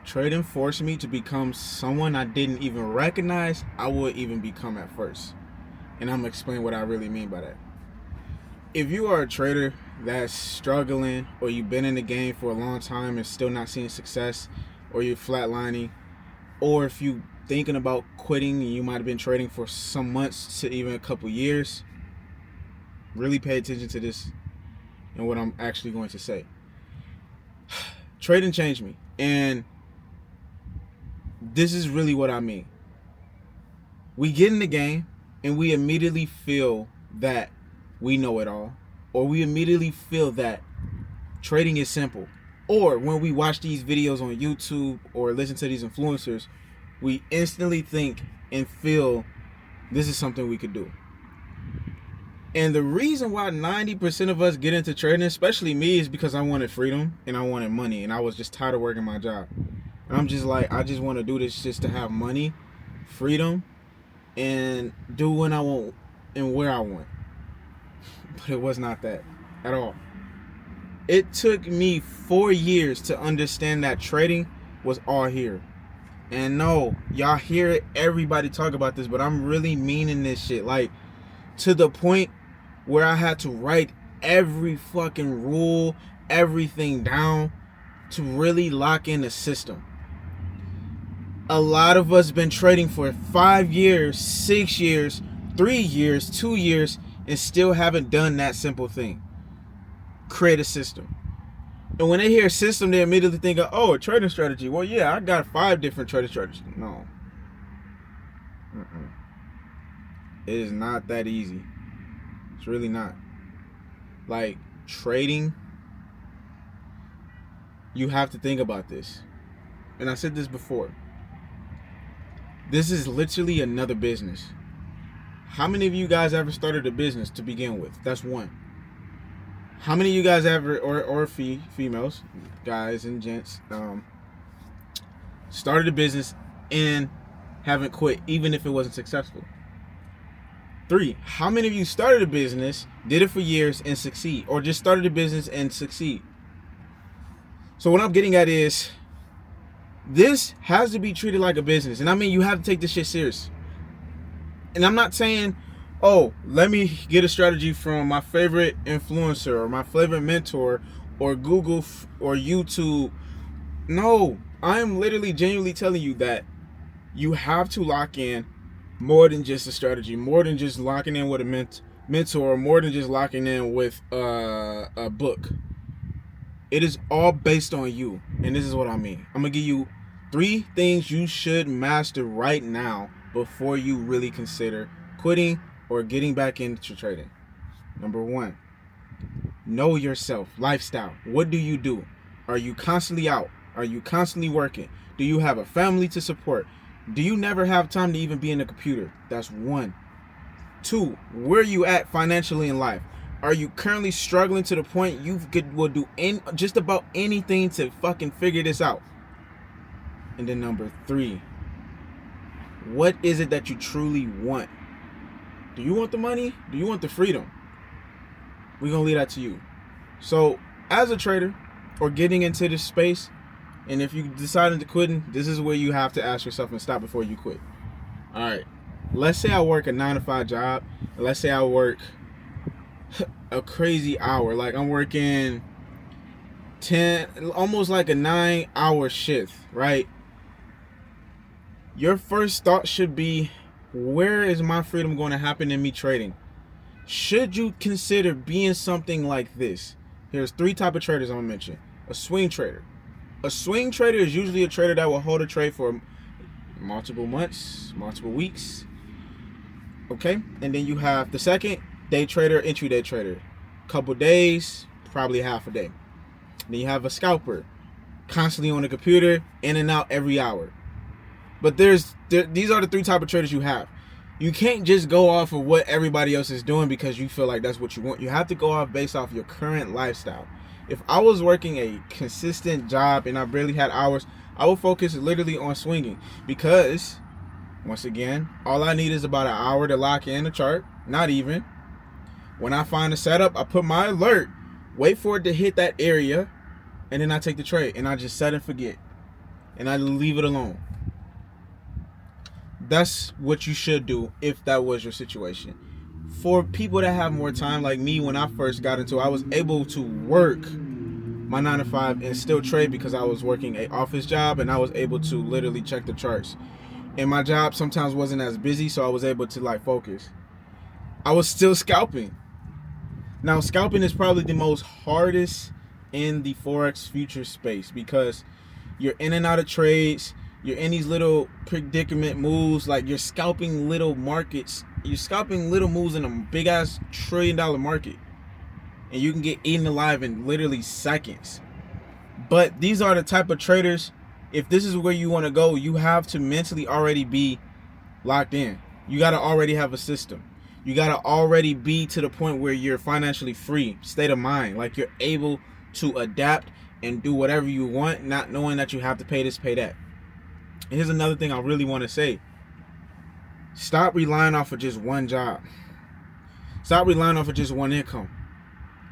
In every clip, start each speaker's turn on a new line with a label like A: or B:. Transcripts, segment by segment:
A: trading forced me to become someone I didn't even recognize I would even become at first. And I'm gonna explain what I really mean by that. If you are a trader that's struggling, or you've been in the game for a long time and still not seeing success, or you're flatlining, or if you thinking about quitting and you might have been trading for some months to even a couple years, really pay attention to this and what I'm actually going to say. Trading changed me, and this is really what I mean. We get in the game and we immediately feel that we know it all, or we immediately feel that trading is simple. Or when we watch these videos on YouTube or listen to these influencers, we instantly think and feel this is something we could do. And the reason why 90% of us get into trading, especially me, is because I wanted freedom and I wanted money, and I was just tired of working my job. And I'm just like, I just want to do this just to have money, freedom, and do when I want and where I want. But it was not that at all. It took me 4 years to understand that trading was all here. And no, y'all hear everybody talk about this, but I'm really meaning this shit. Like, to the point where I had to write every fucking rule, everything down to really lock in the system. A lot of us been trading for 5 years, 6 years, 3 years, 2 years, and still haven't done that simple thing. Create a system. And when they hear system, they immediately think of, oh, a trading strategy. Well, yeah, I got 5 different trading strategies. No. It is not that easy. It's really not. Like, trading, you have to think about this. And I said this before. This is literally another business. How many of you guys ever started a business to begin with? That's one. How many of you guys ever, or females, guys and gents, started a business and haven't quit, even if it wasn't successful? 3, how many of you started a business, did it for years, and succeed? Or just started a business and succeed? So what I'm getting at is, this has to be treated like a business. And I mean, you have to take this shit serious. And I'm not saying, oh, let me get a strategy from my favorite influencer or my favorite mentor or Google or YouTube. No, I'm literally genuinely telling you that you have to lock in more than just a strategy, more than just locking in with a mentor, more than just locking in with a book. It is all based on you. And this is what I mean. I'm going to give you 3 things you should master right now before you really consider quitting or getting back into trading. Number 1, know yourself. Lifestyle. What do you do? Are you constantly out? Are you constantly working? Do you have a family to support? Do you never have time to even be in a computer? That's 1. 2, where are you at financially in life? Are you currently struggling to the point you will do just about anything to fucking figure this out? And then number 3, what is it that you truly want? Do you want the money? Do you want the freedom? We're going to leave that to you. So, as a trader or getting into this space, and if you decided to quit, this is where you have to ask yourself and stop before you quit. All right. Let's say I work a 9-to-5 job. And let's say I work a crazy hour. Like, I'm working 10, almost like a 9-hour shift, right? Your first thought should be, where is my freedom going to happen in me trading? Should you consider being something like this? Here's 3 types of traders I'm going to mention. A swing trader. A swing trader is usually a trader that will hold a trade for multiple months, multiple weeks. Okay? And then you have the second, day trader, entry day trader. Couple days, probably half a day. Then you have a scalper. Constantly on the computer, in and out every hour. But these are the 3 types of traders you have. You can't just go off of what everybody else is doing because you feel like that's what you want. You have to go off based off your current lifestyle. If I was working a consistent job and I barely had hours, I would focus literally on swinging. Because, once again, all I need is about an hour to lock in a chart. Not even. When I find a setup, I put my alert, wait for it to hit that area, and then I take the trade. And I just set and forget. and I leave it alone. That's what you should do if that was your situation. For people that have more time, like me, when I first got into it, I was able to work my 9 to 5 and still trade because I was working an office job, and I was able to literally check the charts. And my job sometimes wasn't as busy, so I was able to like focus. I was still scalping. Now, scalping is probably the most hardest in the Forex future space because you're in and out of trades. You're in these little predicament moves. Like, you're scalping little markets. You're scalping little moves in a big ass $1 trillion market. And you can get eaten alive in literally seconds. But these are the type of traders, if this is where you want to go, you have to mentally already be locked in. You got to already have a system. You got to already be to the point where you're financially free, state of mind. Like, you're able to adapt and do whatever you want, not knowing that you have to pay this, pay that. And here's another thing I really want to say. Stop relying off of just one job. Stop relying off of just one income.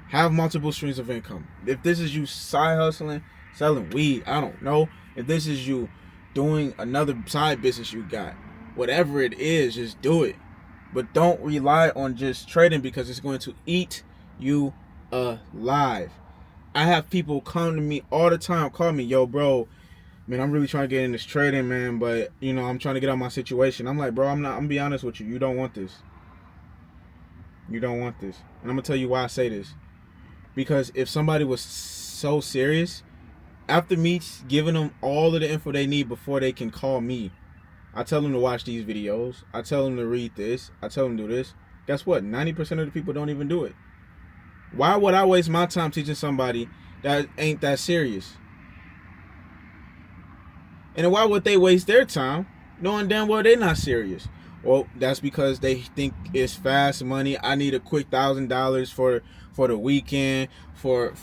A: Have multiple streams of income. If this is you side hustling, selling weed, I don't know. If this is you doing another side business you got, whatever it is, just do it. But don't rely on just trading because it's going to eat you alive. I have people come to me all the time, call me, yo, bro, man, I'm really trying to get in this trading, man, but, you know, I'm trying to get out of my situation. I'm like, bro, I'm gonna be honest with you. You don't want this. You don't want this. And I'm going to tell you why I say this. Because if somebody was so serious, after me giving them all of the info they need before they can call me, I tell them to watch these videos. I tell them to read this. I tell them to do this. Guess what? 90% of the people don't even do it. Why would I waste my time teaching somebody that ain't that serious? And why would they waste their time knowing damn well they're not serious? Well, that's because they think it's fast money. I need a quick $1,000 for the weekend, for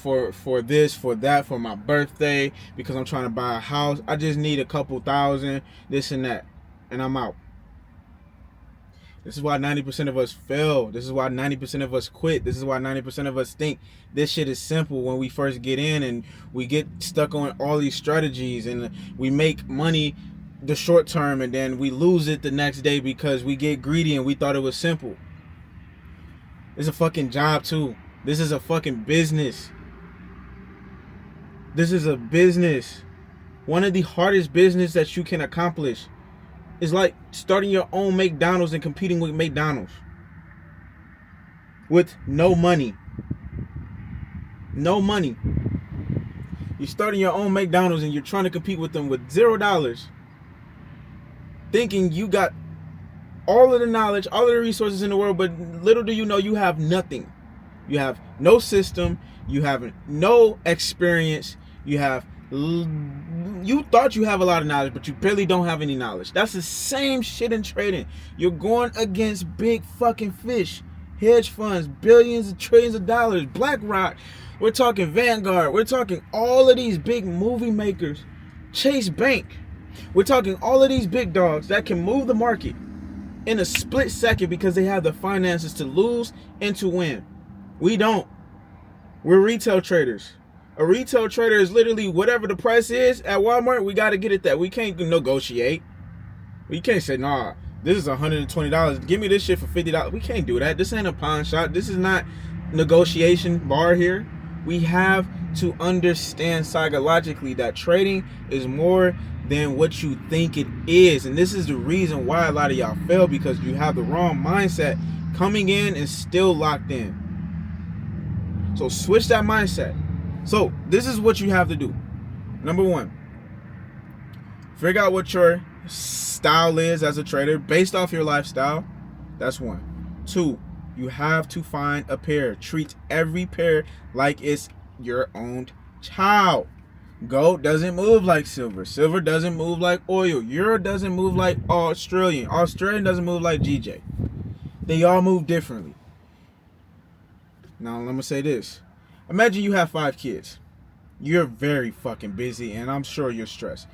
A: this, for that, for my birthday, because I'm trying to buy a house. I just need a couple thousand, this and that, and I'm out. This is why 90% of us fail. This is why 90% of us quit. This is why 90% of us think this shit is simple when we first get in, and we get stuck on all these strategies, and we make money the short term, and then we lose it the next day because we get greedy and we thought it was simple. It's a fucking job too. This is a fucking business. This is a business. One of the hardest business that you can accomplish is like starting your own McDonald's and competing with McDonald's with no money. No money. You're starting your own McDonald's and you're trying to compete with them with $0, thinking you got all of the knowledge, all of the resources in the world, but little do you know you have nothing. You have no system. You have no experience. You thought you have a lot of knowledge, but you barely don't have any knowledge. That's the same shit in trading. You're going against big fucking fish, hedge funds, billions and trillions of dollars, BlackRock. We're talking Vanguard. We're talking all of these big movie makers, Chase Bank. We're talking all of these big dogs that can move the market in a split second because they have the finances to lose and to win. We don't. We're retail traders. A retail trader is literally whatever the price is at Walmart, we got to get it that. We can't negotiate. We can't say, nah, this is $120. Give me this shit for $50. We can't do that. This ain't a pawn shop. This is not negotiation bar here. We have to understand psychologically that trading is more than what you think it is. And this is the reason why a lot of y'all fail, because you have the wrong mindset coming in and still locked in. So switch that mindset. So this is what you have to do. Number one, figure out what your style is as a trader based off your lifestyle. That's one. Two, you have to find a pair. Treat every pair like it's your own child. Gold doesn't move like silver. Silver doesn't move like oil. Euro doesn't move like Australian. Australian doesn't move like GJ. They all move differently. Now, let me say this. Imagine you have 5 kids. You're very fucking busy, and I'm sure you're stressed.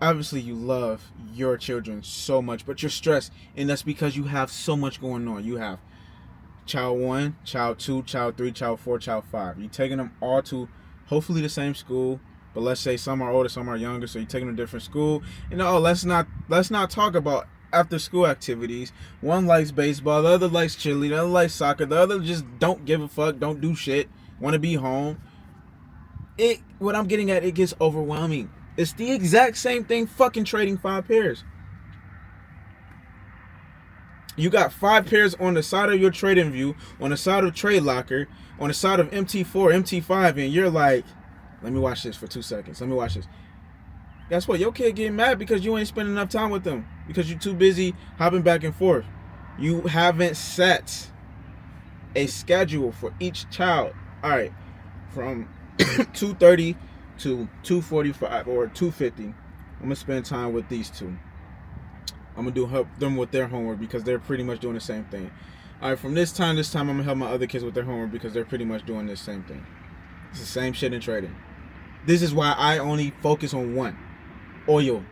A: Obviously, you love your children so much, but you're stressed, and that's because you have so much going on. You have child 1, child 2, child 3, child 4, child 5. You're taking them all to hopefully the same school, But let's say some are older, some are younger, so you're taking them to different school. Let's not talk about after school activities. One likes baseball, the other likes cheerleading, the other likes soccer, the other just don't give a fuck, don't do shit, want to be home. What I'm getting at, it gets overwhelming. It's the exact same thing fucking trading 5 pairs. You got 5 pairs on the side of your trading view, on the side of Tradelocker, on the side of MT4, MT5, and you're like, let me watch this for 2 seconds. Let me watch this. Guess what? Your kid getting mad because you ain't spending enough time with them, because you're too busy hopping back and forth. You haven't set a schedule for each child. All right, from 2:30 to 2:45 or 2:50, I'm gonna spend time with these two. I'm gonna help them with their homework because they're pretty much doing the same thing. All right, from this time, I'm gonna help my other kids with their homework because they're pretty much doing the same thing. It's the same shit in trading. This is why I only focus on one. Oil.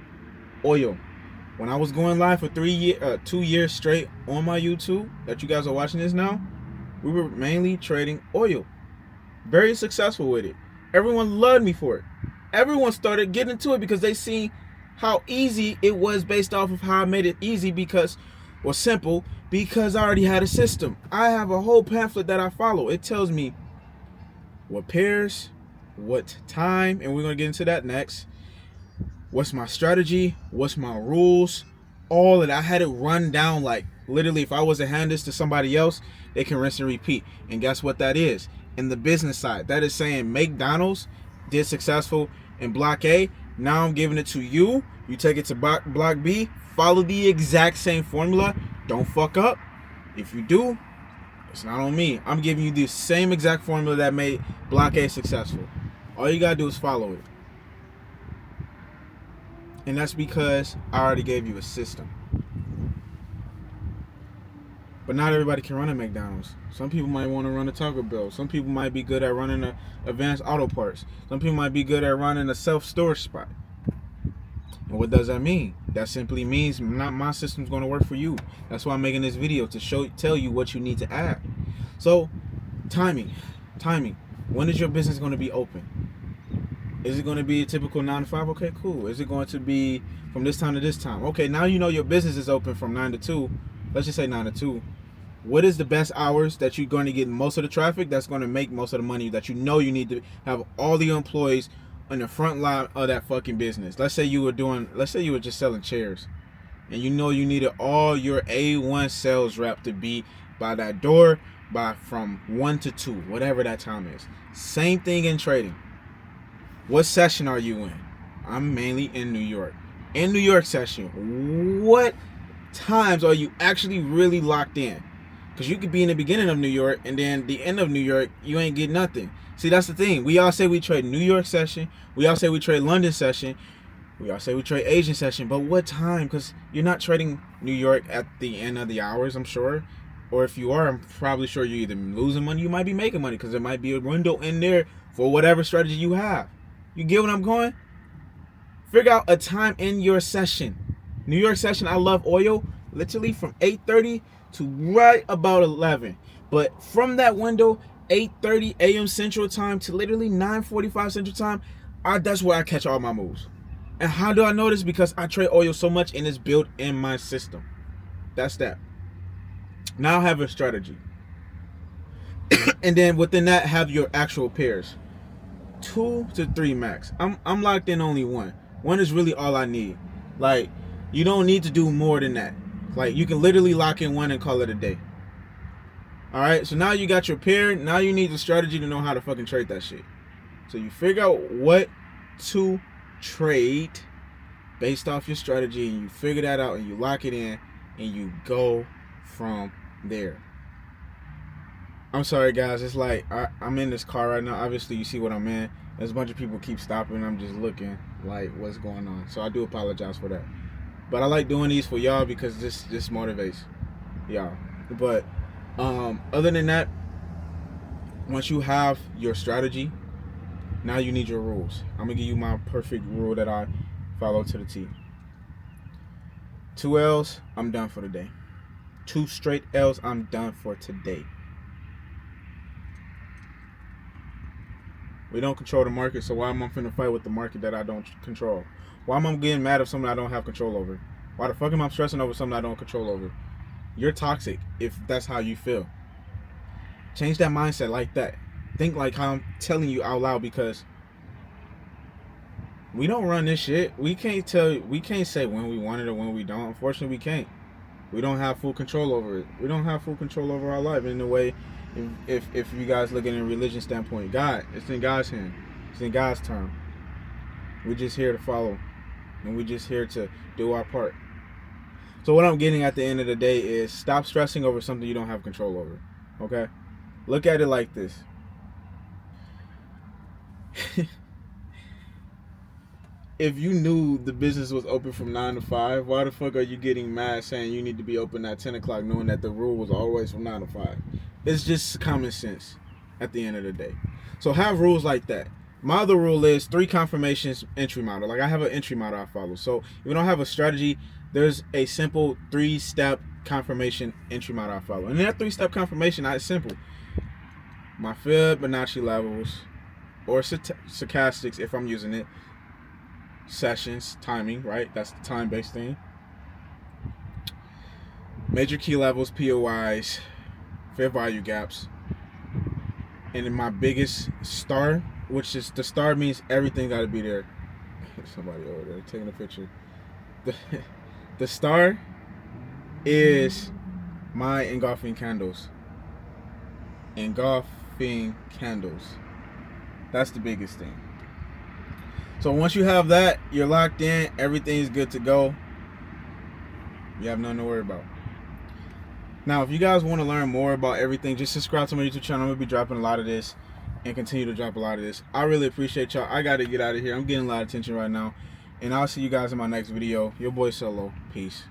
A: When I was going live for 2 years straight on my YouTube, that you guys are watching this now, we were mainly trading oil. Very successful with it. Everyone loved me for it. Everyone started getting into it because they see how easy it was based off of how I made it easy simple, because I already had a system. I have a whole pamphlet that I follow. It tells me what pairs, what time, and we're going to get into that next. What's my strategy? What's my rules? All of that. I had it run down, like literally if I was to hand this to somebody else, they can rinse and repeat. And guess what that is? In the business side, that is saying McDonald's did successful in block A. Now I'm giving it to you. You take it to block B. Follow the exact same formula. Don't fuck up. If you do, it's not on me. I'm giving you the same exact formula that made block A successful. All you gotta do is follow it. And that's because I already gave you a system. But not everybody can run a McDonald's. Some people might want to run a Taco Bell. Some people might be good at running a advanced auto parts. Some people might be good at running a self-storage spot. And what does that mean? That simply means not my system's going to work for you. That's why I'm making this video, to tell you what you need to add. So, timing. When is your business going to be open? Is it going to be a typical 9 to 5? Okay, cool. Is it going to be from this time to this time? Okay, now you know your business is open from 9 to 2. Let's just say 9 to 2. What is the best hours that you're going to get most of the traffic that's going to make most of the money, that you know you need to have all the employees on the front line of that fucking business? Let's say you were just selling chairs, and you know you needed all your A1 sales rep to be by that door from 1 to 2, whatever that time is. Same thing in trading. What session are you in? I'm mainly in New York. In New York session, what times are you actually really locked in? Because you could be in the beginning of New York and then the end of New York, you ain't get nothing. See, that's the thing. We all say we trade New York session. We all say we trade London session. We all say we trade Asian session. But what time? Because you're not trading New York at the end of the hours, I'm sure. Or if you are, I'm probably sure you're either losing money, you might be making money, because there might be a window in there for whatever strategy you have. You get what I'm going? Figure out a time in your session. New York session, I love oil, literally from 8:30 to right about 11. But from that window, 8:30 a.m. Central Time to literally 9:45 Central Time, that's where I catch all my moves. And how do I know this? Because I trade oil so much and it's built in my system. That's that. Now have a strategy. And then within that, have your actual pairs. 2 to 3 max. I'm locked in only one. One is really all I need. Like, you don't need to do more than that. Like, you can literally lock in one and call it a day. Alright, so now you got your pair. Now you need the strategy to know how to fucking trade that shit. So you figure out what to trade based off your strategy, and you figure that out and you lock it in and you go from there. I'm sorry guys, it's like I'm in this car right now. Obviously you see what I'm in. There's a bunch of people keep stopping. I'm just looking like what's going on. So I do apologize for that. But I like doing these for y'all because this motivates y'all. But other than that, once you have your strategy, now you need your rules. I'm gonna give you my perfect rule that I follow to the T. 2 L's, I'm done for the day. 2 straight L's, I'm done for today. We don't control the market, so why am I finna fight with the market that I don't control? Why am I getting mad at something I don't have control over? Why the fuck am I stressing over something I don't control over? You're toxic if that's how you feel. Change that mindset like that. Think like how I'm telling you out loud, because we don't run this shit. We can't say when we want it or when we don't. Unfortunately, we can't. We don't have full control over it. We don't have full control over our life. In a way, if you guys look at it in a religion standpoint, God, it's in God's hand. It's in God's time. We're just here to follow, and we're just here to do our part. So what I'm getting at the end of the day is stop stressing over something you don't have control over. Okay? Look at it like this. If you knew the business was open from 9 to 5, why the fuck are you getting mad saying you need to be open at 10 o'clock knowing that the rule was always from 9 to 5? It's just common sense at the end of the day. So have rules like that. My other rule is 3 confirmations entry model. Like, I have an entry model I follow. So if you don't have a strategy, there's a simple 3-step confirmation entry model I follow. And that 3-step confirmation, it's simple. My Fibonacci levels, or stochastics if I'm using it. Sessions, timing, right? That's the time-based thing. Major key levels, POIs, fair value gaps. And then my biggest star, which is the star means everything got to be there. Somebody over there taking a picture. The star is my engulfing candles. Engulfing candles. That's the biggest thing. So once you have that, you're locked in. Everything's good to go. You have nothing to worry about. Now, if you guys want to learn more about everything, just subscribe to my YouTube channel. I'm going to be dropping a lot of this and continue to drop a lot of this. I really appreciate y'all. I got to get out of here. I'm getting a lot of attention right now. And I'll see you guys in my next video. Your boy Solo. Peace.